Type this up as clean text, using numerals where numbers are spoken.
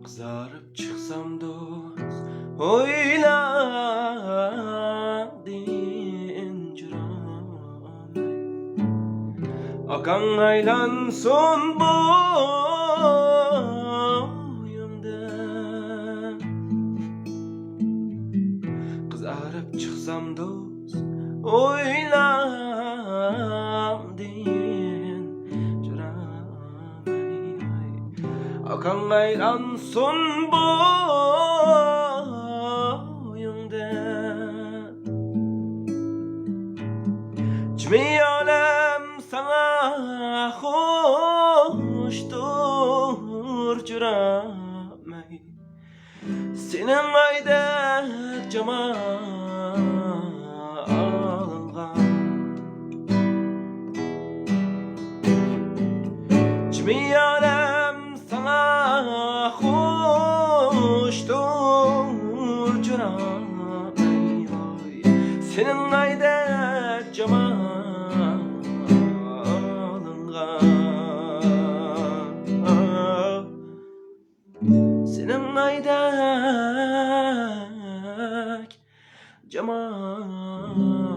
Kızarıp çıksam dost oyladın cürame akan aylansın boyumda. Kızarıp çıksam dost oyladın akan aylansın boyunda. Cimi alem sana hoştur cürame senin aydek cemalga. Cimi alem sana hoştur cürame senin aydek cemalga. Senin aydek cemal